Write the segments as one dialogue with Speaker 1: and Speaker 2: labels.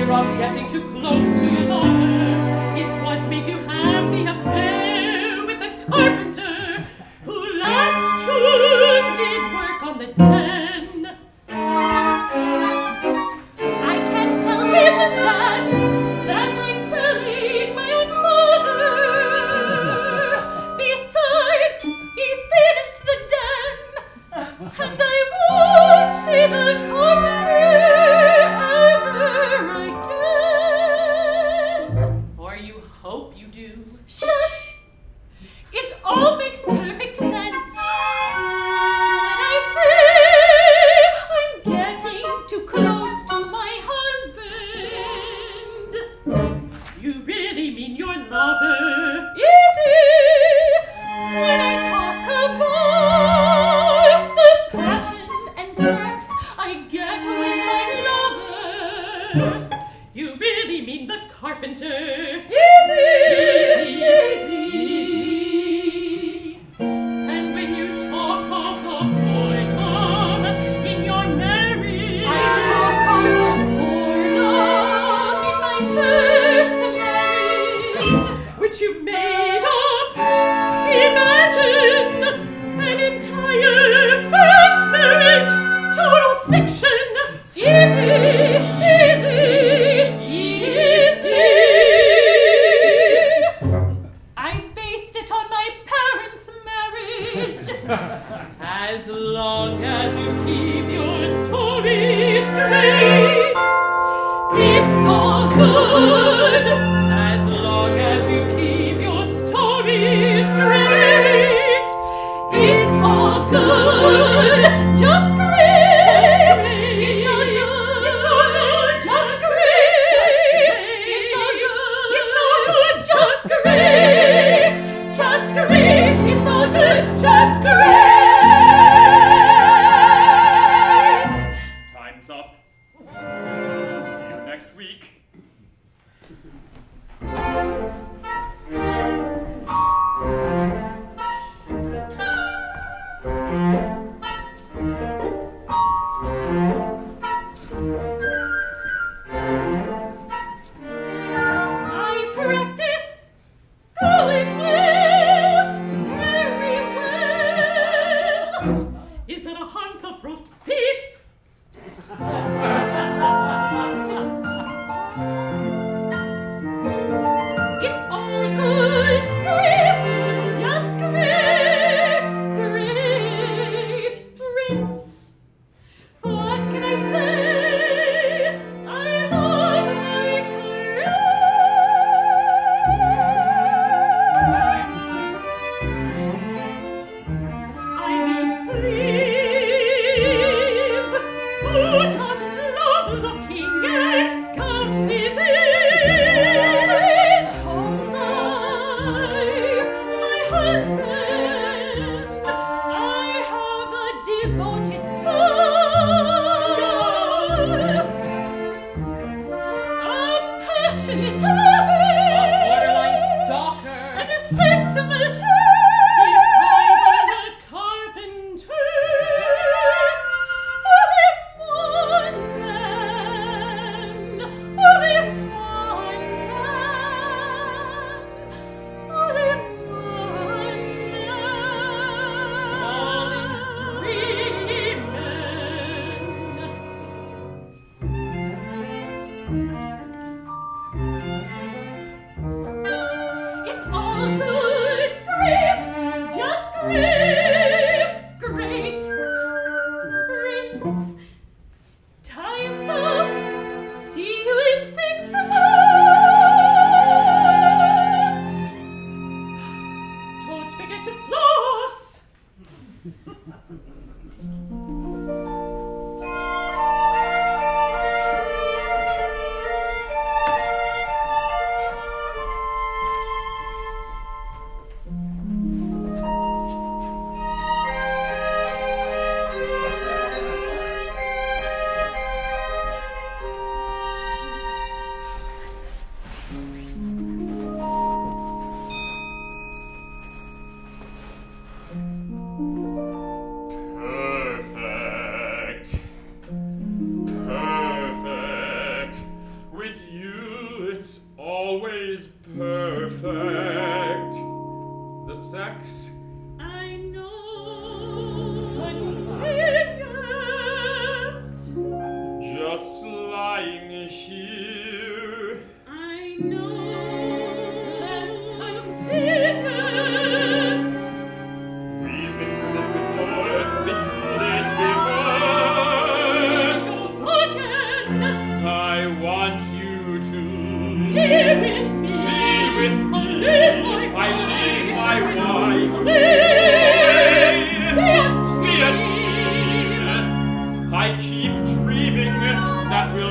Speaker 1: fear of getting too close to your lover is what made you have the affair with the carpenter who last June did work on the den. I can't tell him that. That's like telling my own father. Besides, he finished the den, and I won't see the carpenter ever again. Or you hope you do. Shush! It all makes perfect sense. When I say I'm getting too close to my husband, you really mean your lover. Easy! When I talk about the passion and sex I get with my lover, you really mean the carpenter. Easy! Easy! And when you talk of the boredom in your marriage, I talk of the boredom in my first marriage, which you made up. Imagine an entire first marriage, total fiction. Easy, easy, easy. I based it on my parents' marriage. As long as you keep your story straight, it's all good. As long as you keep your story straight, it's all good. Just great. It's all good. It's all good. Just great. It's all good. It's all good. Just great. Just great. It's all good. Just great.
Speaker 2: Time's up. See you next week.
Speaker 1: My practice going well, very well. Is it a hunk of roast beef? It's all good, great, just great, great. Rinse. What can I say? I love my career. I mean, please, who doesn't love looking at gum disease? All life, my husband, I have a devoted spouse, a passionate lover, a borderline stalker, and a sex machine. If I were a carpenter, only one man, only one man, only one man, only 3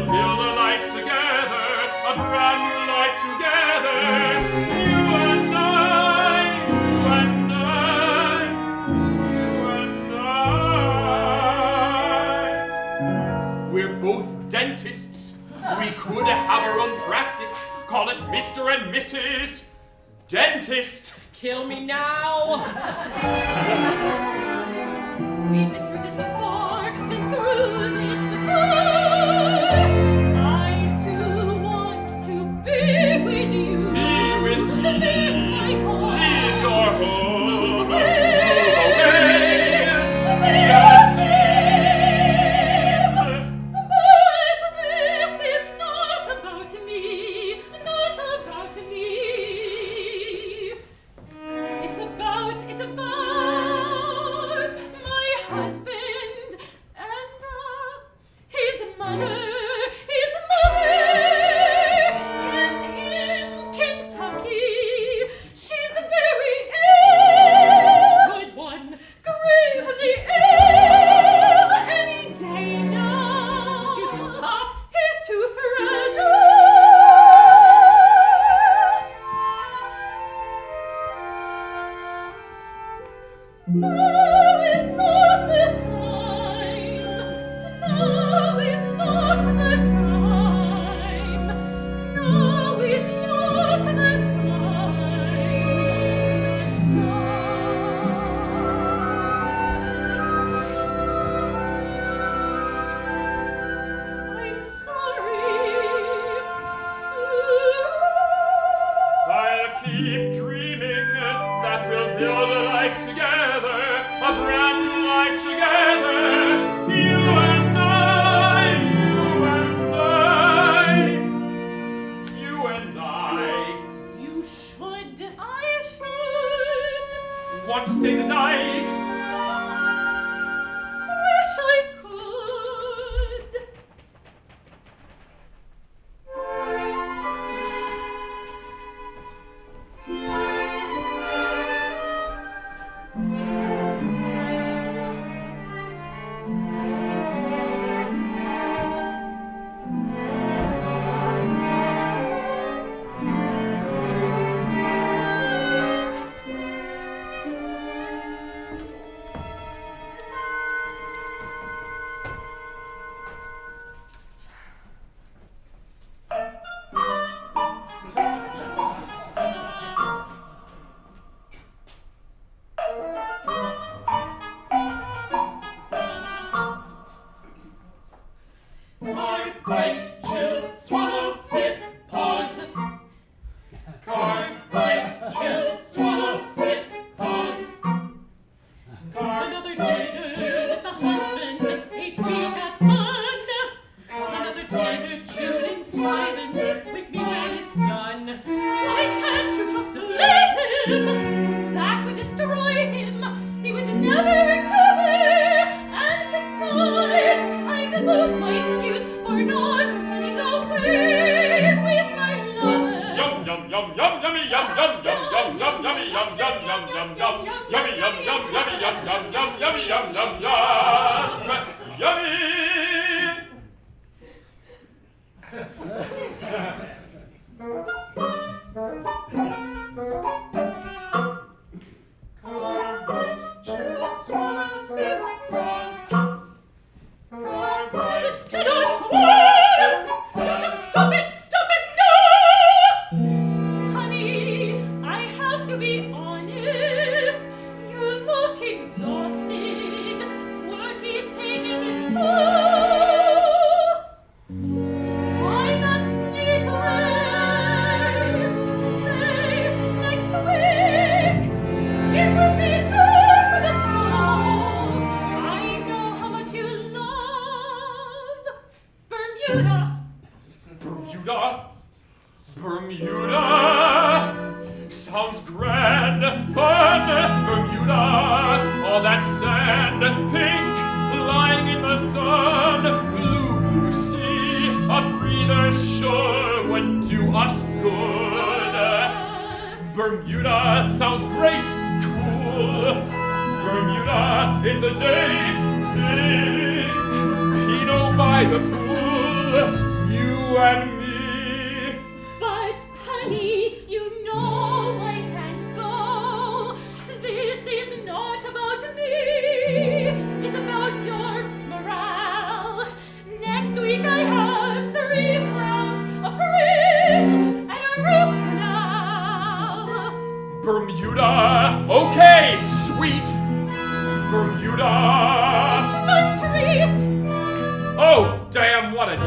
Speaker 2: we'll build a life together, a brand new life together. You and I, you and I, you and I. We're both dentists. We could have our own practice. Call it Mr. and Mrs. Dentist.
Speaker 1: Kill me now. We've been through this before, been through this before. I too want to be with you.
Speaker 2: Be with me.
Speaker 1: Leave my home.
Speaker 2: Leave your home.
Speaker 1: Away.
Speaker 2: Away. Yes,
Speaker 1: But this is not about me, not about me. It's about my husband and his mother in Kentucky. She's very ill. Good one. Gravely ill any day now. Would you stop? He's too fragile. Now is not the time. Now is not the time. Now is not the time. I'm sorry.
Speaker 2: I'll keep dreaming that we'll build a life together, a brand new life together. You and I, you and I, you and I.
Speaker 1: You should. I should.
Speaker 2: Want to stay the night?
Speaker 1: Wish I could.
Speaker 2: Carve, bite, chew, swallow, sip, pause. Carve, bite, chew, swallow, sip, pause. Carve,
Speaker 1: Another
Speaker 2: bite,
Speaker 1: day
Speaker 2: chew,
Speaker 1: with the
Speaker 2: swallow,
Speaker 1: husband,
Speaker 2: sip,
Speaker 1: 8
Speaker 2: pause.
Speaker 1: weeks at fun. Another day to chew in silence. Wake me when it's done. Why can't you just leave him? That would destroy him. He would never recover. And besides, I'd lose my excuse for not running away with my lover.
Speaker 2: Yum yum yum yum yummy yum yum yum yum yum yummy yum yum yum yum yum yummy yum yum yummy yum yum yum yummy yum yum yum yummy. Carve, bite, chew, swallow, sip, pause. Carve, bite,
Speaker 1: This cannot go on! Just stop it! Stop it! No! Honey, I have to be honest. You look exhausted. Work is taking its toll. Why not sneak away? Say next week. It will be good for the soul. I know how much you love Bermuda.
Speaker 2: Bermuda? Bermuda? Sounds grand, fun, Bermuda. All that sand, pink, lying in the sun. Blue, blue sea, a breather sure would do us good. Bermuda sounds great, cool. Bermuda, it's a date, think. Pinot by the pool.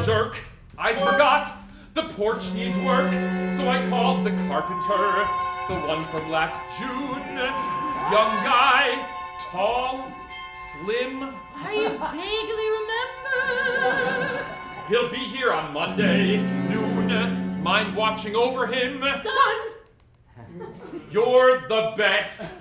Speaker 2: jerk. I forgot. The porch needs work, so I called the carpenter, the one from last June. Young guy, tall, slim.
Speaker 1: I vaguely remember.
Speaker 2: He'll be here on Monday, noon. Mind watching over him?
Speaker 1: Done.
Speaker 2: You're the best.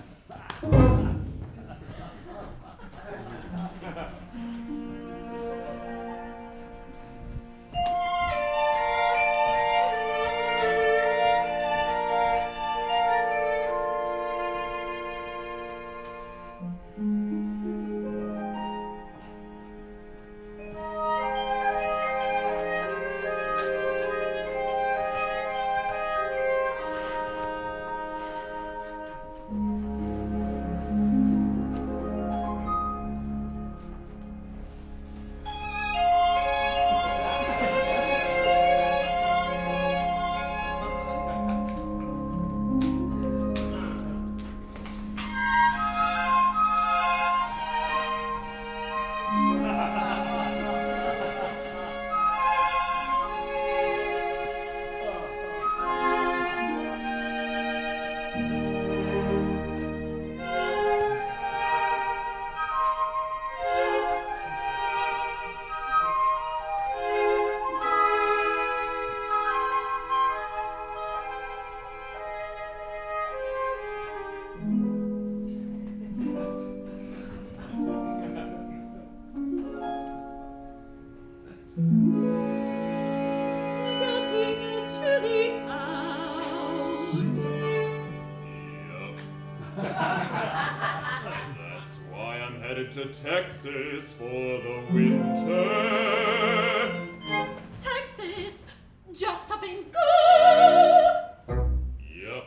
Speaker 2: To Texas for the winter.
Speaker 1: Texas, just up and go.
Speaker 2: Yep.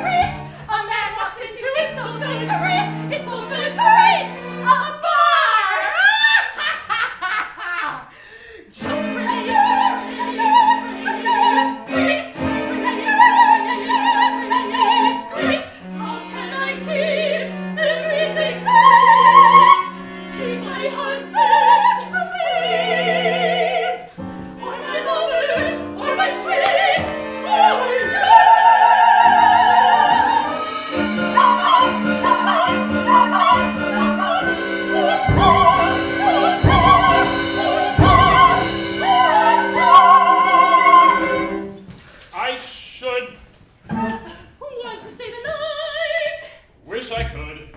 Speaker 1: great! A man walks into it's so good, great! It's so good, great! A bar! Just great! Just great! Great! Great! How can I keep everything straight? Take my husband, please! Or my lover, or my shade, or
Speaker 2: I should
Speaker 1: want to stay the night.
Speaker 2: wish I could.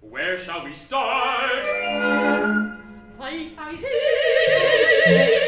Speaker 2: Where shall we start?
Speaker 1: I hear